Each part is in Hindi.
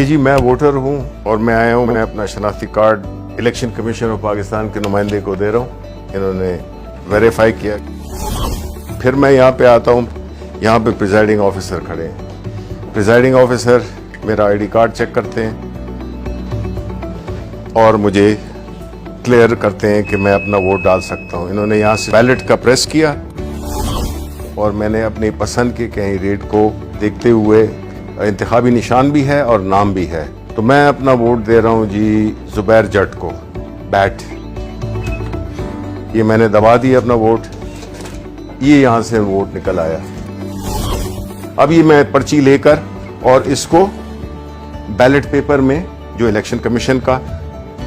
जी, मैं वोटर हूं और मैं आया हूं। मैंने अपना शनाख्ती card election commission of Pakistan के नुमाइंदे को दे रहा हूं। इन्होंने वेरीफाई किया। फिर मैं यहाँ पे आता हूं। यहाँ पे प्रिजाइडिंग ऑफिसर खड़े हैं। प्रिजाइडिंग ऑफिसर मेरा आईडी कार्ड चेक करते हैं और मुझे क्लियर करते हैं कि मैं अपना वोट डाल सकता हूं। इन्होंने यहाँ से बैलेट का प्रेस किया और मैंने अपनी पसंद के कैंडिडेट को देखते हुए, इंतखाबी निशान भी है और नाम भी है, तो मैं अपना वोट दे रहा हूं जी जुबैर जट को, बैट। ये मैंने दबा दिया अपना वोट। ये यहां से वोट निकल आया। अब ये मैं पर्ची लेकर और इसको बैलेट पेपर में, जो इलेक्शन कमीशन का,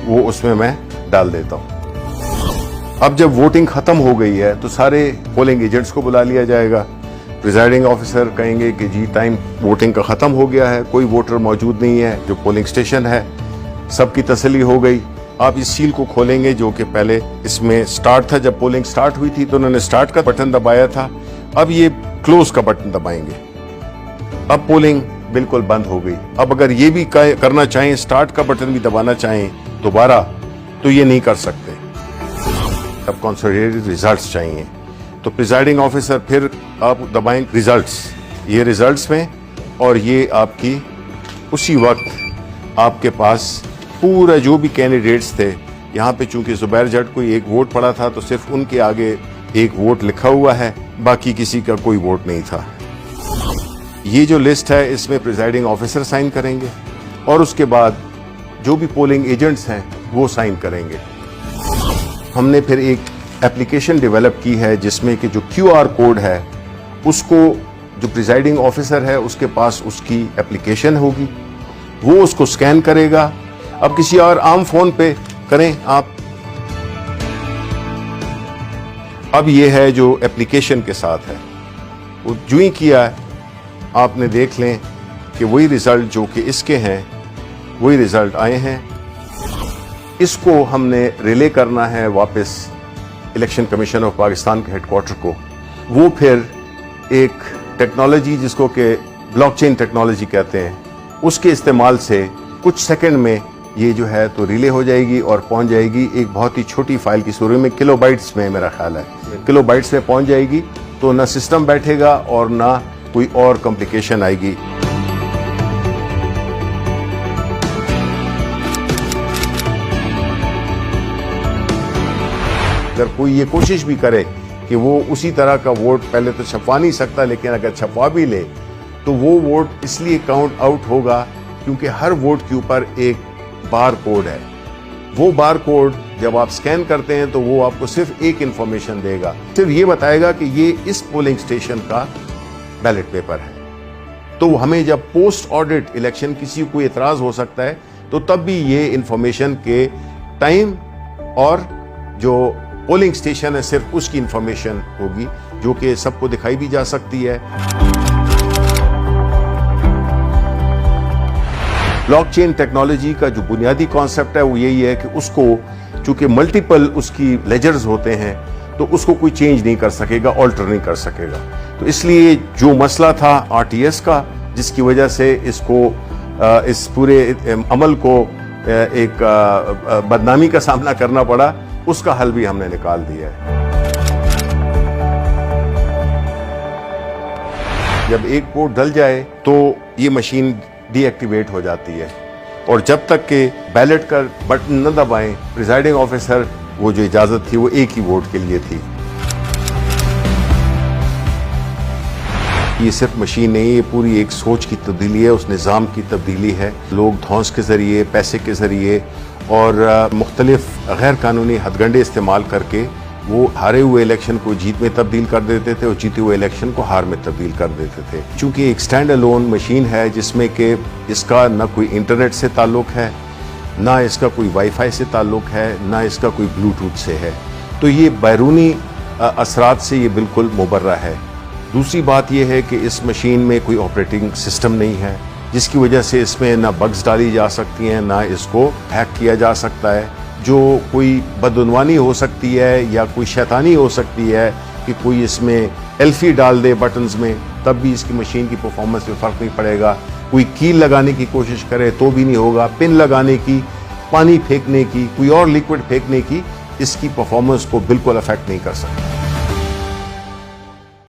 वो उसमें मैं डाल देता हूं। अब जब वोटिंग खत्म हो गई है तो सारे पोलिंग एजेंट्स को बुला लिया जाएगा। प्रिजाइडिंग ऑफिसर कहेंगे कि जी टाइम वोटिंग का खत्म हो गया है, कोई वोटर मौजूद नहीं है जो पोलिंग स्टेशन है। सबकी तसल्ली हो गई। आप इस सील को खोलेंगे जो कि पहले इसमें स्टार्ट था। जब पोलिंग स्टार्ट हुई थी तो उन्होंने स्टार्ट का बटन दबाया था। अब ये क्लोज का बटन दबाएंगे। अब पोलिंग बिल्कुल बंद हो गई। अब अगर ये भी करना चाहें, स्टार्ट का बटन भी दबाना चाहें दोबारा, तो ये नहीं कर सकते। अब कंसोलिडेटेड रिजल्ट्स चाहिए, तो प्रिजाइडिंग ऑफिसर फिर आप दबाएं रिजल्ट्स। ये रिजल्ट्स में, और ये आपकी उसी वक्त आपके पास पूरा जो भी कैंडिडेट्स थे, यहाँ पे चूंकि जुबैर जट को एक वोट पड़ा था तो सिर्फ उनके आगे एक वोट लिखा हुआ है, बाकी किसी का कोई वोट नहीं था। ये जो लिस्ट है इसमें प्रिजाइडिंग ऑफिसर साइन करेंगे और उसके बाद जो भी पोलिंग एजेंट्स हैं वो साइन करेंगे। हमने फिर एक एप्लीकेशन डेवलप की है जिसमें कि जो QR कोड है उसको जो प्रिजाइडिंग ऑफिसर है उसके पास उसकी एप्लीकेशन होगी, वो उसको स्कैन करेगा। अब किसी और आम फोन पे करें आप। अब ये है जो एप्लीकेशन के साथ है, वो जो ही किया है आपने देख लें कि वही रिजल्ट जो कि इसके हैं वही रिजल्ट आए हैं। इसको हमने रिले करना है वापस इलेक्शन कमीशन ऑफ पाकिस्तान के हेडक्वार्टर को। वो फिर एक टेक्नोलॉजी जिसको कि ब्लॉकचेन टेक्नोलॉजी कहते हैं, उसके इस्तेमाल से कुछ सेकंड में ये जो है तो रिले हो जाएगी और पहुंच जाएगी एक बहुत ही छोटी फाइल की सूरत में, किलोबाइट्स में, मेरा ख्याल है किलोबाइट्स में पहुंच जाएगी। तो ना सिस्टम बैठेगा और ना कोई और कॉम्प्लिकेशन आएगी। अगर कोई ये कोशिश भी करे कि वो उसी तरह का वोट पहले तो छपवा नहीं सकता, लेकिन अगर छपवा भी ले तो वो वोट इसलिए काउंट आउट होगा क्योंकि हर वोट के ऊपर एक बार कोड है। वो बार कोड जब आप स्कैन करते हैं तो वो आपको सिर्फ एक इंफॉर्मेशन देगा, सिर्फ ये बताएगा कि ये इस पोलिंग स्टेशन का बैलेट पेपर है। तो हमें जब पोस्ट ऑडिट इलेक्शन किसी को एतराज हो सकता है तो तब भी ये इंफॉर्मेशन के टाइम और जो पोलिंग स्टेशन है सिर्फ उसकी इंफॉर्मेशन होगी, जो कि सबको दिखाई भी जा सकती है। ब्लॉकचेन टेक्नोलॉजी का जो बुनियादी कॉन्सेप्ट है वो यही है कि उसको चूंकि मल्टीपल उसकी लेजर्स होते हैं तो उसको कोई चेंज नहीं कर सकेगा, ऑल्टर नहीं कर सकेगा। तो इसलिए जो मसला था RTS का, जिसकी वजह से इसको इस पूरे अमल को एक बदनामी का सामना करना पड़ा, उसका हल भी हमने निकाल दिया है। जब एक वोट डल जाए तो ये मशीन डीएक्टिवेट हो जाती है और जब तक के बैलेट का बटन न दबाएं, प्रिजाइडिंग ऑफिसर, वो जो इजाजत थी वो एक ही वोट के लिए थी। ये सिर्फ मशीन नहीं, ये पूरी एक सोच की तब्दीली है, उस निज़ाम की तब्दीली है। लोग धौंस के ज़रिए, पैसे के ज़रिए और मुख्तलिफ गैर कानूनी हथगंडे इस्तेमाल करके वो हारे हुए इलेक्शन को जीत में तब्दील कर देते थे और जीते हुए इलेक्शन को हार में तब्दील कर देते थे। चूँकि एक स्टैंड अलोन मशीन है जिसमें कि इसका न कोई इंटरनेट से ताल्लुक़ है, ना इसका कोई वाईफाई से ताल्लुक़ है, ना इसका कोई ब्लूटूथ से है, तो ये बैरूनी असरात से ये बिल्कुल मुबर्रा है। दूसरी बात यह है कि इस मशीन में कोई ऑपरेटिंग सिस्टम नहीं है, जिसकी वजह से इसमें ना बग्स डाली जा सकती हैं, ना इसको हैक किया जा सकता है। जो कोई बदउनवानी हो सकती है या कोई शैतानी हो सकती है कि कोई इसमें एल्फी डाल दे बटन्स में, तब भी इसकी मशीन की परफॉर्मेंस में फ़र्क नहीं पड़ेगा। कोई कील लगाने की कोशिश करे तो भी नहीं होगा, पिन लगाने की, पानी फेंकने की, कोई और लिक्विड फेंकने की, इसकी परफॉर्मेंस को बिल्कुल अफेक्ट नहीं कर सकता।